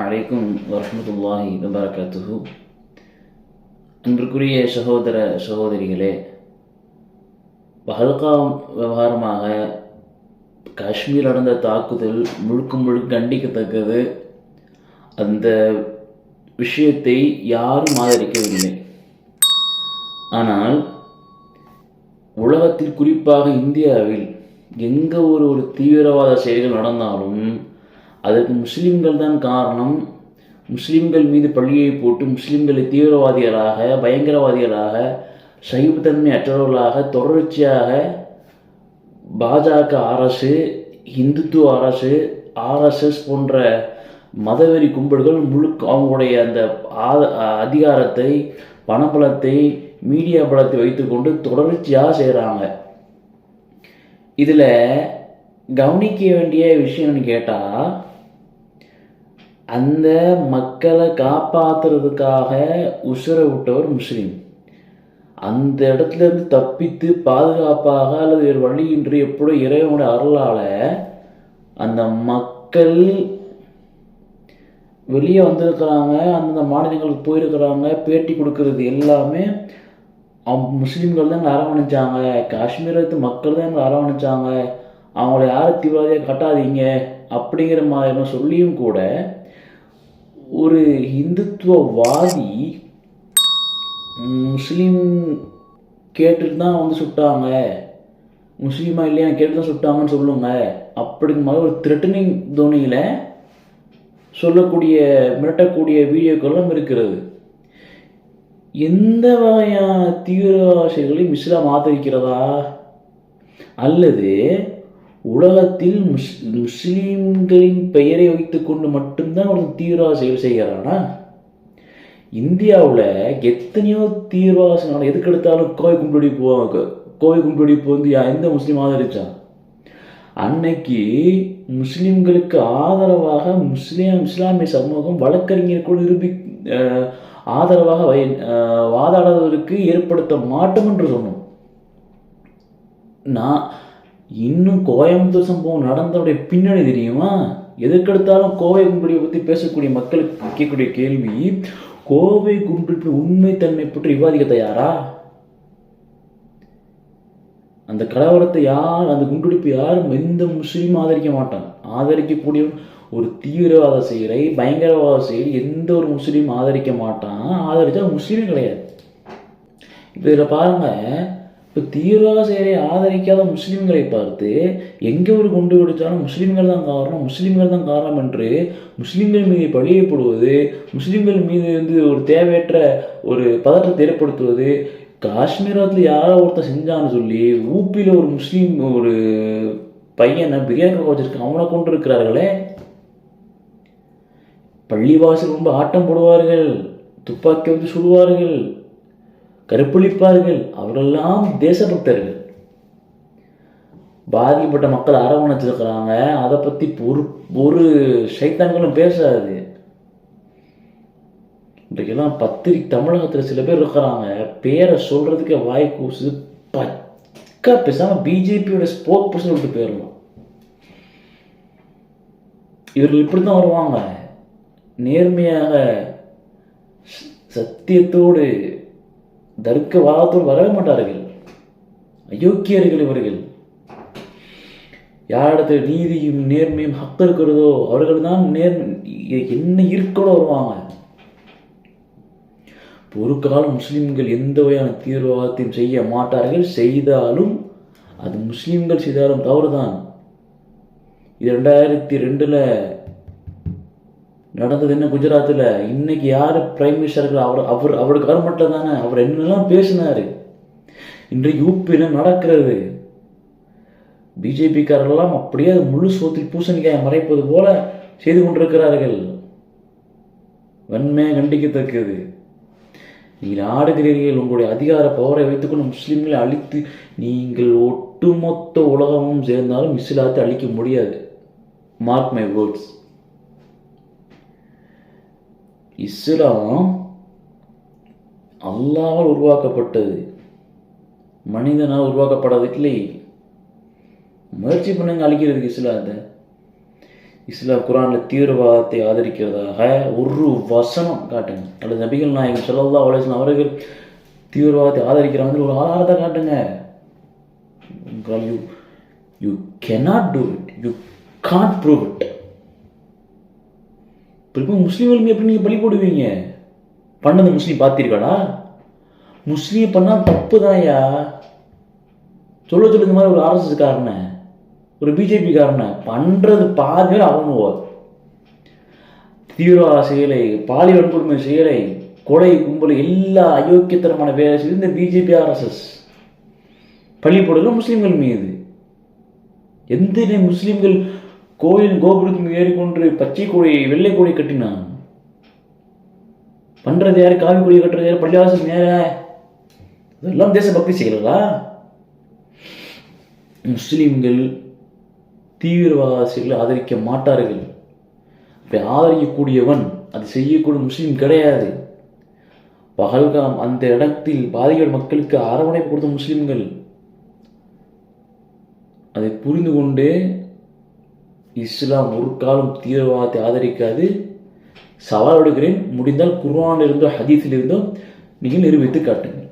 அலைக்கும் வரஹ்மத்துல்லாஹி வபரகாத்துஹு. அன்றுக்குரிய சகோதர சகோதரிகளே, பஹல்காம் விவகாரமாக காஷ்மீர் நடந்த தாக்குதல் முழுக்க கண்டிக்கத்தக்கது. அந்த விஷயத்தை யாரும் ஆதரிக்கவில்லை. ஆனால் உலகத்தில், குறிப்பாக இந்தியாவில் எங்கே ஒரு தீவிரவாத செயல்கள் நடந்தாலும் அதற்கு முஸ்லீம்கள் தான் காரணம். முஸ்லீம்கள் மீது பழியை போட்டு முஸ்லீம்களை தீவிரவாதிகளாக, பயங்கரவாதிகளாக, சைவத்தன்மை அற்றவர்களாக தொடர்ச்சியாக பாஜக அரசு, இந்துத்துவ அரசு, ஆர்எஸ்எஸ் போன்ற மதவெறி கும்பல்கள் அவங்களுடைய அந்த அதிகாரத்தை, பணபலத்தை, மீடியா பலத்தை வைத்துக்கொண்டு தொடர்ச்சியாக செய்கிறாங்க. இதில் கவனிக்க வேண்டிய விஷயம்னு கேட்டால், அந்த மக்களை காப்பாற்றுறதுக்காக உசுரை விட்டவர் முஸ்லீம். அந்த இடத்துலேருந்து தப்பித்து பாதுகாப்பாக அல்லது வேறு வழியின்றி எப்படோ இறைவனுடைய அருளால் அந்த மக்கள் வெளியே வந்திருக்கிறாங்க, அந்தந்த மாநிலங்களுக்கு போயிருக்கிறாங்க. பேட்டி கொடுக்கறது எல்லாமே முஸ்லீம்கள் தான் எங்களை அரவணைச்சாங்க, காஷ்மீரத்து மக்கள் தான் எங்களை அரவணைச்சாங்க, அவங்கள யாரும் தீவிரவாதியாக கட்டாதீங்க அப்படிங்கிற மாதிரி சொல்லியும் கூட ஒரு இந்துத்துவவாதி முஸ்லீம் கேட்டுட்டு தான் சுட்டாங்க, முஸ்லீமா இல்லையா கேட்டு தான் சுட்டாங்கன்னு சொல்லுங்க அப்படிங்கிற மாதிரி ஒரு த்ரெட்டனிங் தோனியில் சொல்லக்கூடிய, மிரட்டக்கூடிய வீடியோக்கெல்லாம் இருக்கிறது. எந்த வகையான தீவிரவாதிகளையும் இஸ்லாம் ஆதரிக்கிறதா? அல்லது உலகத்தில் முஸ்லீம்களின் பெயரை வைத்துக்கொண்டு மட்டும்தான் ஒரு தீவிரவாத செயல் செய்கிறானா? இந்தியாவில் எத்தனையோ தீவிரவாத எதுக்கு எடுத்தாலும் கோவை குண்டுவெடிப்பு எந்த முஸ்லீம் ஆதரிச்சான்? அன்னைக்கு முஸ்லீம்களுக்கு ஆதரவாக இஸ்லாமிய சமூகம் வழக்கறிஞர் கூட ஆதரவாக வாதாடுவதற்கு ஏற்படுத்த மாட்டோம் என்று சொன்னோம். நான் இன்னும் கோயம்புத்தூர் சம்பவம் நடந்தவுடைய பின்னணி தெரியுமா? எதற்கெடுத்தாலும் கோவை குண்டுவெடிப்பை பற்றி பேசக்கூடிய மக்களுக்கு கேட்கக்கூடிய கேள்வி, கோவை குண்டுவெடிப்பு உண்மைத்தன்மை பற்றி விவாதிக்க தயாரா? அந்த கலவரத்தை அந்த குண்டுவெடிப்பு யாரும் எந்த முஸ்லீமும் ஆதரிக்க மாட்டான். ஆதரிக்கக்கூடிய ஒரு தீவிரவாத செயலை, பயங்கரவாத செயல் எந்த ஒரு முஸ்லீம் ஆதரிக்க மாட்டான். ஆதரிச்சா முஸ்லீமே கிடையாது. இப்போ இதில் பாருங்கள், இப்போ தீவிரவாத செயலை ஆதரிக்காத முஸ்லீம்களை பார்த்து எங்கே ஒரு குண்டு வெடித்தாலும் முஸ்லீம்கள் தான் காரணம் என்று முஸ்லீம்கள் மீது பழியப்படுவது, முஸ்லீம்கள் மீது ஒரு தேவையற்ற ஒரு பதற்றத்தை ஏற்படுத்துவது, காஷ்மீரத்தில் யாரோ ஒருத்தர் செஞ்சான்னு சொல்லி ஊப்பியில் ஒரு முஸ்லீம் ஒரு பையனை பிரியாணி வச்சிருக்க அவனை கொண்டு இருக்கிறார்களே. பள்ளிவாசல் ரொம்ப ஆட்டம் போடுவார்கள், துப்பாக்கி சுடுவார்கள், கற்பழிப்பார்கள். அவர்களெல்லாம் தேசபக்தர்கள். பாதிக்கப்பட்ட மக்கள் அரவணைச்சிருக்கிறாங்க. அதை பற்றி ஒரு சைத்தான்களும் பேசாது. இன்றைக்கெல்லாம் தமிழகத்தில் சில பேர் இருக்கிறாங்க, பேரை சொல்றதுக்கு வாய் கூசு. பக்கா பேசாமல் பிஜேபியோட ஸ்போக் பர்சன் விட்டு போயிடலாம். இவர்கள் இப்படி தான் வருவாங்க. நேர்மையாக சத்தியத்தோடு தர்க்கவாதத்தோடு வரவே மாட்டார்கள். அயோக்கியர்கள் இவர்கள். யாரிடத்தில் நீதியும் நேர்மையும் ஹக்கு இருக்கிறதோ அவர்கள் தான் என்ன இருக்கோட வருவாங்க. ஒரு காலம் முஸ்லீம்கள் எந்த வகையான தீவிரவாதத்தையும் செய்ய மாட்டார்கள். செய்தாலும் அது முஸ்லீம்கள் செய்தாலும் தவறுதான். இது 2002 நடந்தது என்ன குஜராத்தில். இன்னைக்கு யார் பிரைம் மினிஸ்டர்கள்? அவர் கவர்மெண்ட்டில் தானே. அவர் என்னெல்லாம் பேசினார். இன்றைக்கு யூபியில் நடக்கிறது. பிஜேபிக்காரெல்லாம் அப்படியே அது முழு சோத்தில் பூசணிக்காயை மறைப்பது போல செய்து கொண்டிருக்கிறார்கள். வன்மையாக கண்டிக்கத்தக்கது. நீங்கள் ஆடுகிறீர்கள், உங்களுடைய அதிகார பவரை வைத்துக்கொண்டு முஸ்லீம்களை அழித்து நீங்கள் ஒட்டுமொத்த உலகமும் சேர்ந்தாலும் இஸ்லாத்தை அழிக்க முடியாது. Mark my words. இஸ்லாம் அல்லாஹ்வால் உருவாக்கப்பட்டது, மனிதனால் உருவாக்கப்படாது இல்லை. முயற்சி பண்ணுங்க அழிக்கிறதுக்கு இஸ்லாத்தை. இஸ்லாம் குர்ஆன்ல தீவிரவாதத்தை ஆதரிக்கிறதாக ஒரு வசனம் காட்டுங்க, அல்லது நபிகள் நாயகம் ஸல்லல்லாஹு அலைஹி வஸல்லம் அவர்கள் தீவிரவாதத்தை ஆதரிக்கிறாங்க ஒரு ஆதாரத்தை காட்டுங்க. You cannot do it, you can't prove it. இப்போ முஸ்லீம்களுக்கு எப்படி நீங்கள் பலி போடுவீங்க? பண்ணது முஸ்லீம் பார்த்தீர்களா? முஸ்லீம் பண்ணால் தப்பு தான்யா. சொல்ல இந்த மாதிரி ஒரு ஆர்எஸ்எஸ் காரனை, ஒரு பிஜேபி காரனை பண்ணுறது பாருங்க. அவனுவோ தீவிரவாத செயலை, பாலியல் வன்கொடுமை செயலை, கொலை கும்பல், எல்லா அயோக்கியத்தனமான வேலை செய்து இந்த பிஜேபி ஆர்எஸ்எஸ் பள்ளி போடல முஸ்லீம்கள் மீது. எந்த முஸ்லீம்கள் கோயில் கோபுரத்தின் ஏறிக்கொண்டு பச்சை கொடி வெள்ளை கொடி கட்டினான்? பண்றது யாரு? காவி கொடி கட்டுறது யாரு? பள்ளிவாசல் நேர. இதெல்லாம் தேசபக்தி செய்யலா? முஸ்லீம்கள் தீவிரவாத ஆதரிக்க மாட்டார்கள். அப்படி ஆதரிக்கக்கூடியவன் அது செய்யக்கூடிய முஸ்லீம் கிடையாது. பகல்காம் அந்த இடத்தில் பாதிக்கப்பட்ட மக்களுக்கு அரவணைப்பு கொடுத்த முஸ்லீம்கள். அதை புரிந்து கொண்டு இஸ்லாம் ஒரு காலம் தீவிரவாதத்தை ஆதரிக்காது. சவால் எடுக்கிறேன், முடிந்தால் குர்ஆனில் இருந்தோ ஹதீஸில் இருந்தோ நீங்கள் நிரூபித்து காட்டுங்கள்.